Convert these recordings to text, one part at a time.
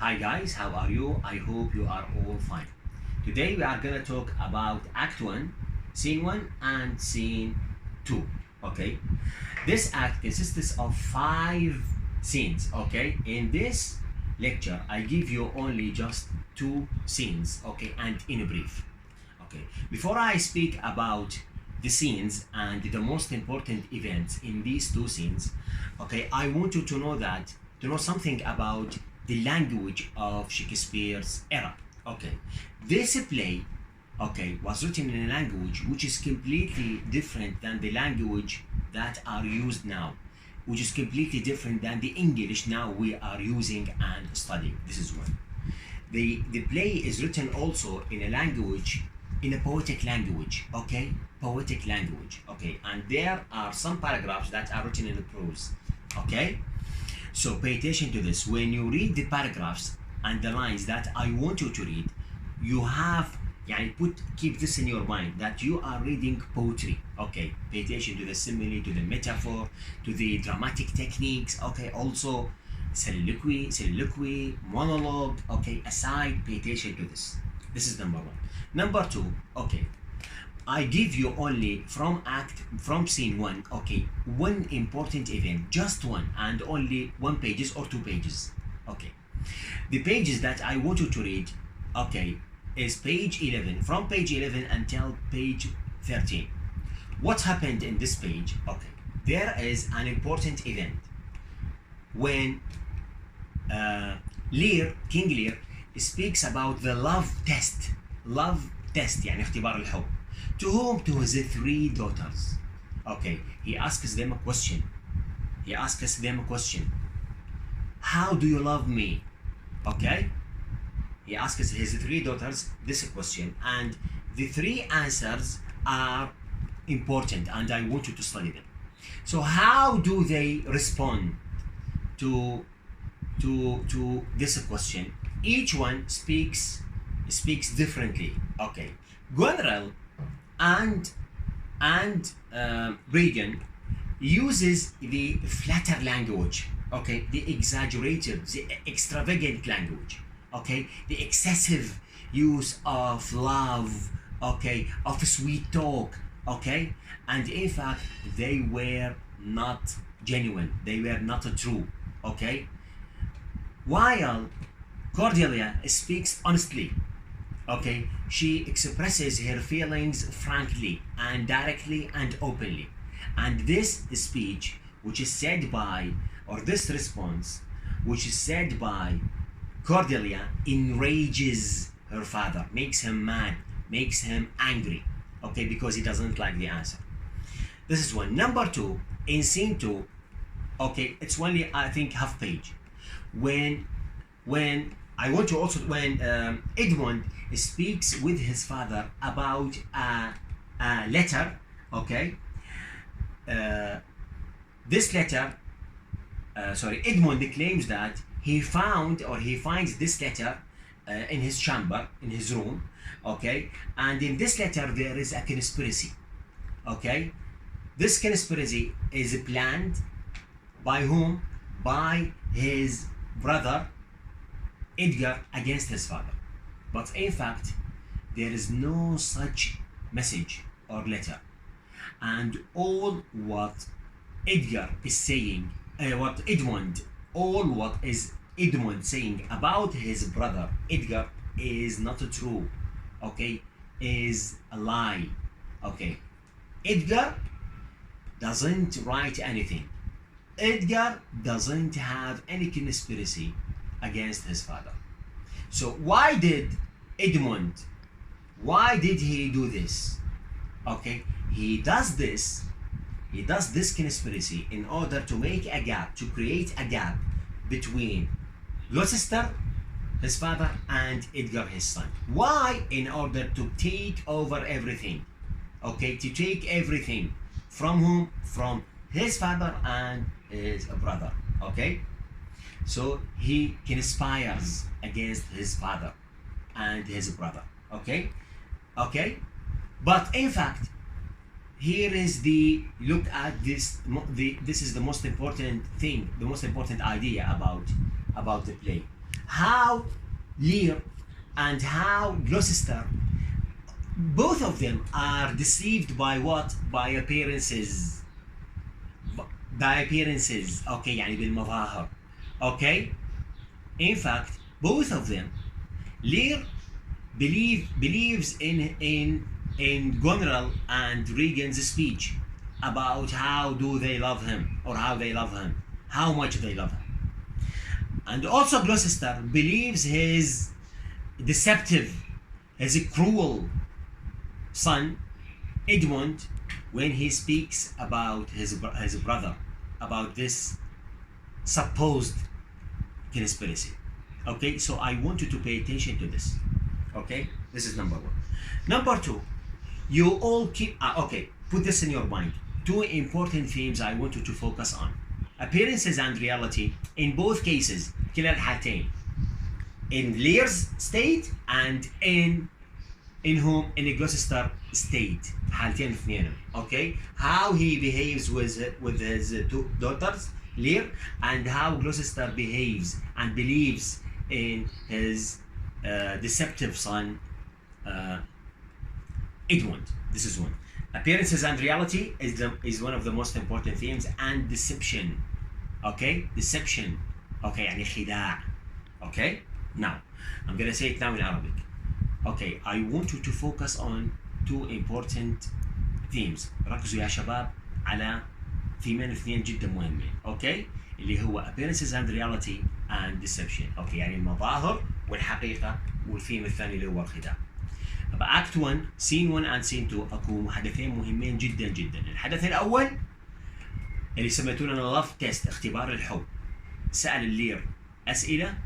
Hi guys, how are you? I hope you are all fine. Today we are gonna talk about Act 1, Scene 1 and Scene 2. Okay, this act consists of 5 scenes. Okay, in this lecture I give you only just 2 scenes. Okay, and in brief. Okay, before I speak about the scenes and the most important events in these 2 scenes, okay, I want you to know something about the language of Shakespeare's era. Okay, this play, okay, was written in a language which is completely different than the language that are used now, which is completely different than the English now we are using and studying. This is one. The play is written also in a language, in a poetic language. Okay, poetic language. Okay, and there are some paragraphs that are written in prose. Okay, so pay attention to this. When you read the paragraphs and the lines that I want you to read, you have, keep this in your mind that you are reading poetry. Okay, pay attention to the simile, to the metaphor, to the dramatic techniques. Okay, also soliloquy, monologue. Okay, aside, pay attention to this. This is number 1. Number 2, okay, I give you only from scene 1, okay, one important event, just one, and only 1 pages or 2 pages. Okay, the pages that I want you to read, okay, is page 11, from page 11 until page 13. What happened in this page? Okay, there is an important event when King Lear speaks about the love test, يعني اختبار الحب. To whom? To his 3 daughters. Okay, he asks them a question. How do you love me? Okay, he asks his 3 daughters this question, and the 3 answers are important and I want you to study them. So how do they respond to this question? Each one speaks differently. Okay, Goneril and Regan uses the flatter language. Okay, the exaggerated, the extravagant language. Okay, the excessive use of love. Okay, of sweet talk. Okay, and in fact they were not genuine. They were not true. Okay, while Cordelia speaks honestly. Okay, she expresses her feelings frankly and directly and openly. And this speech, which is said by, or this response, which is said by Cordelia, enrages her father, makes him mad, makes him angry. Okay, because he doesn't like the answer. This is one. Number 2, in scene 2, okay, it's only, I think, half page. When Edmund speaks with his father about a letter, okay, this letter, Edmund claims that he finds this letter in his chamber, in his room, okay, and in this letter there is a conspiracy. Okay, this conspiracy is planned by whom? By his brother Edgar against his father. But in fact, there is no such message or letter. And all what Edgar is saying, what is Edmund saying about his brother Edgar is not true. Okay, is a lie. Okay, Edgar doesn't write anything. Edgar doesn't have any conspiracy against his father. So why did he do this? Okay, he does this conspiracy in order to make a gap, to create a gap between Gloucester, his father, and Edgar, his son. Why? In order to take over everything. Okay, to take everything from whom? From his father and his brother. Okay, so he conspires against his father and his brother. Okay, but in fact, here is look at this. This is the most important thing, the most important idea about the play. how Lear and how Gloucester, both of them are deceived by what? By appearances. By appearances. Okay, يعني بالمظاهر. Okay? In fact, both of them, Lear believes in Goneril and Regan's speech about how do they love him, or how they love him, how much they love him. And also Gloucester believes his deceptive, his cruel son, Edmund, when he speaks about his brother, about this supposed conspiracy. Okay, so I want you to pay attention to this. Okay, this is number one. Number two, you all keep, okay, put this in your mind. Two important themes I want you to focus on. Appearances and reality in both cases, كلا الحالتين. In Lear's state and in Gloucester state. حالتين اثنين. Okay, how he behaves with his two daughters, Lear, and how Gloucester behaves and believes in his deceptive son, Edmund. This is one. Appearances and reality is one of the most important themes, and deception. Okay, deception. Okay, يعني خداع. Okay, now I'm gonna say it now in Arabic. Okay, I want you to focus on two important themes. ركزوا يا شباب على ثيمين اثنين جدا مهمين. Okay, اللي هو appearances and reality and deception. Okay, يعني المظاهر والحقيقة، والثيم الثاني اللي هو الخداع. Act 1, Scene 1 and Scene 2 اكو حدثين مهمين جدا جدا. الحدث الأول اللي سميتونه لوف تيست، اختبار الحب. سأل اللير أسئلة،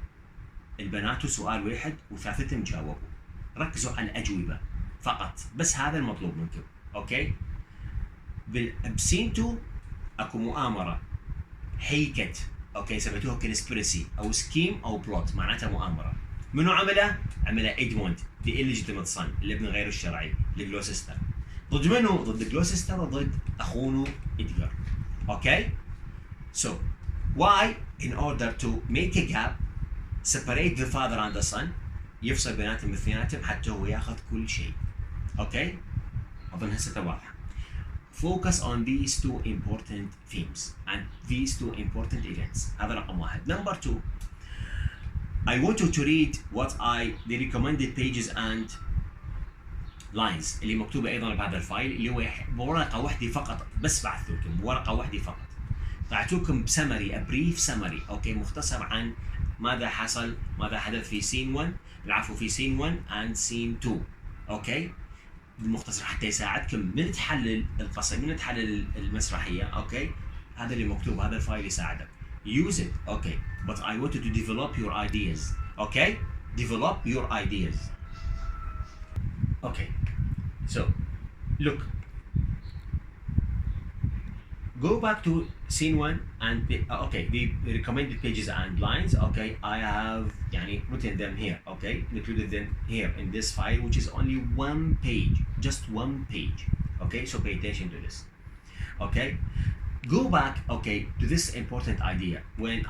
البنات سؤال واحد وثلاثتهم جاوبوا. ركزوا على الأجوبة فقط، بس هذا المطلوب منكم. أوكي؟ بالسين 2 اكو مؤامرة، حيكت. أوكي، سميتوها كونسبيرسي أو سكيم أو بلوت، معناتها مؤامرة. منو عملها؟ عملها إدموند، the illegitimate son، الابن غير الشرعي لجلوسستر. ضد منو؟ ضد جلوسستر وضد أخونه إدغار. Okay? So, why? In order to make a gap, separate the father and the son، يفصل بيناتهم اثنيناتهم حتى هو ياخذ كل شيء. Okay? أظن هسه واضحة. Focus on these two important themes and these two important events. هذا رقم واحد. Number 2, I want you to read the recommended pages and lines اللي مكتوبة أيضا بهذا الفايل، اللي هو بورقة واحدة فقط، بس بعثت لكم بورقة واحدة فقط. أعطوكم summary، a brief summary، أوكي، مختصر عن ماذا حصل، ماذا حدث في scene 1، العفو في scene 1 and scene 2. أوكي، بالمختصر حتى يساعدكم من تحلل القصة، من تحلل المسرحية. أوكي، هذا اللي مكتوب، هذا الفايل يساعدك. Use it, okay, but I want you to develop your ideas. Okay, develop your ideas. Okay, so look, go back to scene 1 and the recommended pages and lines. Okay, I have written them here. Okay, included them here in this file, which is only one page, just one page. Okay, so pay attention to this. Okay. Go back, okay, to this important idea. When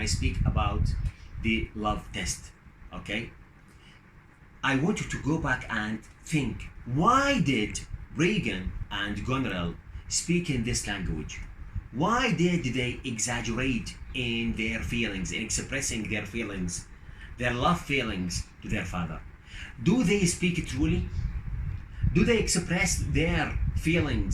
I speak about the love test, okay, I want you to go back and think, why did Regan and Goneril speak in this language? Why did they exaggerate in their feelings, in expressing their feelings, their love feelings to their father? Do they speak truly? Do they express their feelings